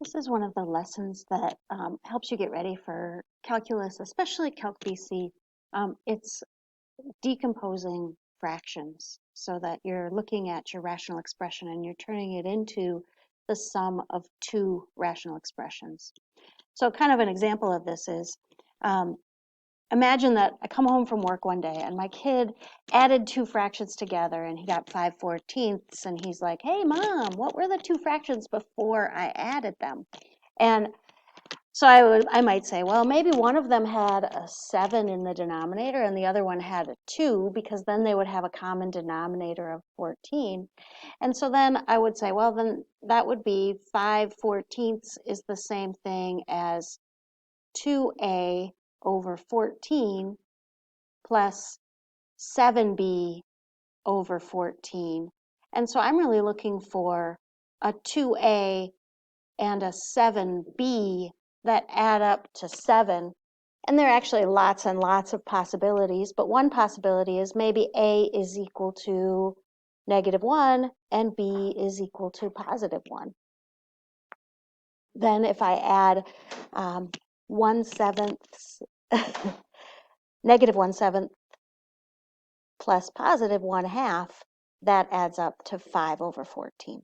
This is one of the lessons that helps you get ready for calculus, especially Calc BC. It's decomposing fractions so that you're looking at your rational expression and you're turning it into the sum of two rational expressions. So kind of an example of this is, imagine that I come home from work one day and my kid added two fractions together and he got 5/14ths, and he's like, hey mom, what were the two fractions before I added them? And so I might say, well, maybe one of them had a 7 in the denominator and the other one had a 2, because then they would have a common denominator of 14. And so then I would say, well, then that would be 5/14ths is the same thing as 2a over 14 plus 7b over 14. And so I'm really looking for a 2a and a 7b that add up to 7. And there are actually lots and lots of possibilities, but one possibility is maybe a is equal to -1 and b is equal to +1. Then if I add 1/7, -1/7 plus +1/2, that adds up to 5 over 14.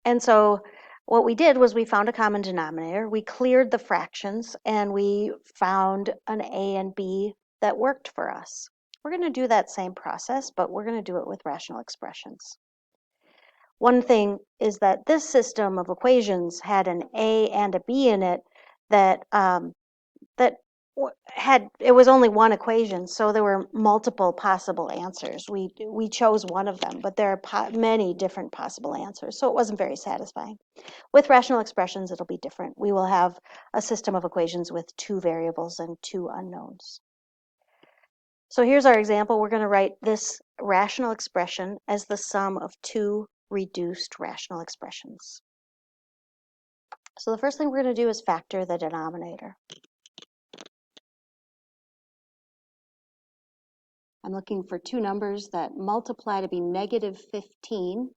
And so what we did was we found a common denominator, we cleared the fractions, and we found an a and b that worked for us. We're going to do that same process, but we're going to do it with rational expressions. One thing is that this system of equations had an a and a b in it that it was only one equation, so there were multiple possible answers. We chose one of them, but there are many different possible answers, so it wasn't very satisfying. With rational expressions, it'll be different. We will have a system of equations with two variables and two unknowns. So here's our example. We're going to write this rational expression as the sum of two reduced rational expressions. So the first thing we're going to do is factor the denominator. I'm looking for two numbers that multiply to be -15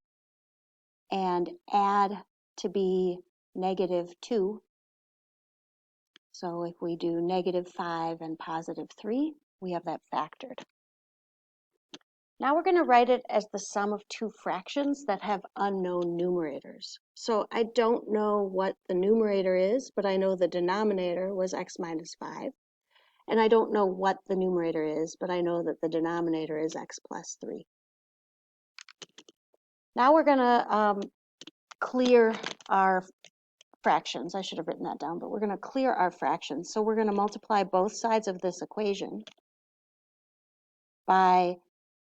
and add to be -2. So if we do -5 and +3, we have that factored. Now we're going to write it as the sum of two fractions that have unknown numerators. So I don't know what the numerator is, but I know the denominator was x minus 5. And I don't know what the numerator is, but I know that the denominator is x plus 3. Now we're going to clear our fractions. I should have written that down, but we're going to clear our fractions. So we're going to multiply both sides of this equation by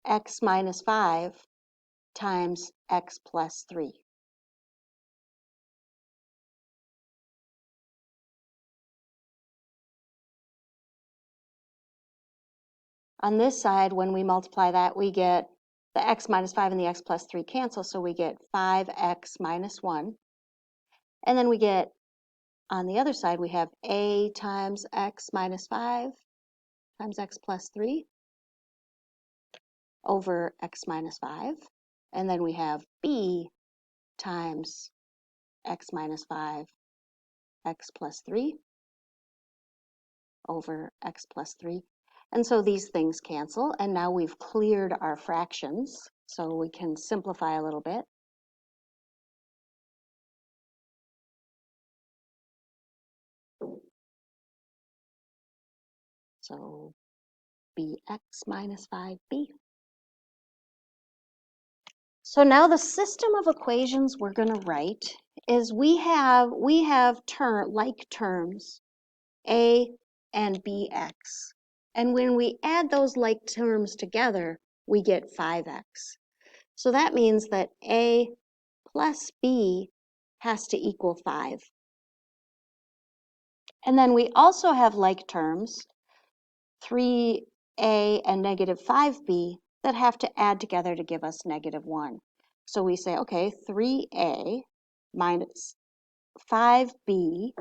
x minus 5 times x plus 3. On this side, when we multiply that, we get the x minus 5 and the x plus 3 cancel, so we get 5x minus 1. And then we get, on the other side, we have a times x minus 5 times x plus 3 over x minus 5. And then we have b times x minus 5, x plus 3 over x plus 3. And so these things cancel, and now we've cleared our fractions, so we can simplify a little bit. So bx minus 5b. So now the system of equations we're going to write is we have like terms, a and bx. And when we add those like terms together, we get 5x. So that means that a plus b has to equal 5. And then we also have like terms, 3a and -5b, that have to add together to give us -1. So we say, okay, 3a minus 5b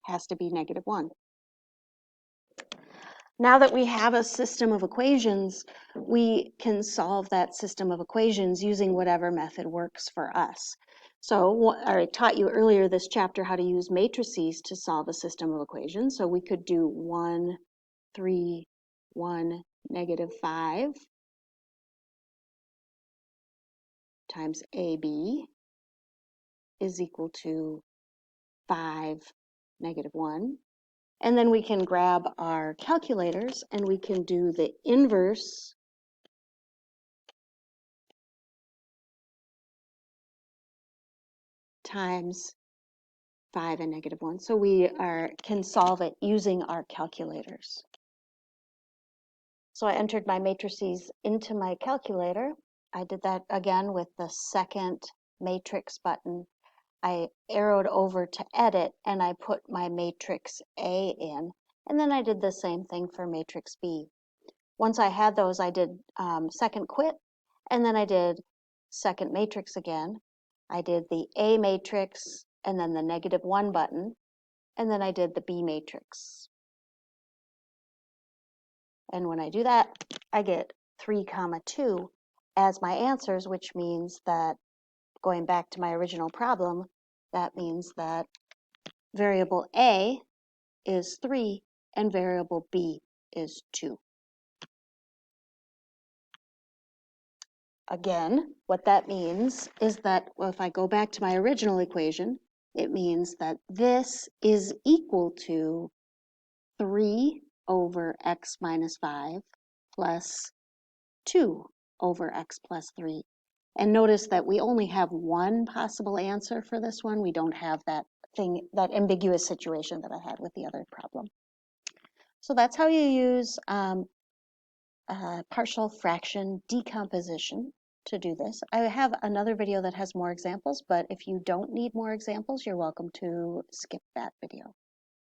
has to be -1. Now that we have a system of equations, we can solve that system of equations using whatever method works for us. So I taught you earlier this chapter how to use matrices to solve a system of equations. So we could do 1, 3, 1, -5 times AB is equal to 5, -1. And then we can grab our calculators and we can do the inverse times 5 and -1. So we can solve it using our calculators. So I entered my matrices into my calculator. I did that again with the second matrix button. I arrowed over to edit and I put my matrix A in. And then I did the same thing for matrix B. Once I had those, I did second quit, and then I did second matrix again. I did the A matrix and then the -1 button, and then I did the B matrix. And when I do that, I get 3, 2 as my answers, which means that, going back to my original problem, that means that variable A is 3 and variable B is 2. Again, what that means is that, well, if I go back to my original equation, it means that this is equal to 3 over x minus 5 plus 2 over x plus 3. And notice that we only have one possible answer for this one. We don't have that ambiguous situation that I had with the other problem. So that's how you use partial fraction decomposition to do this. I have another video that has more examples, but if you don't need more examples, you're welcome to skip that video.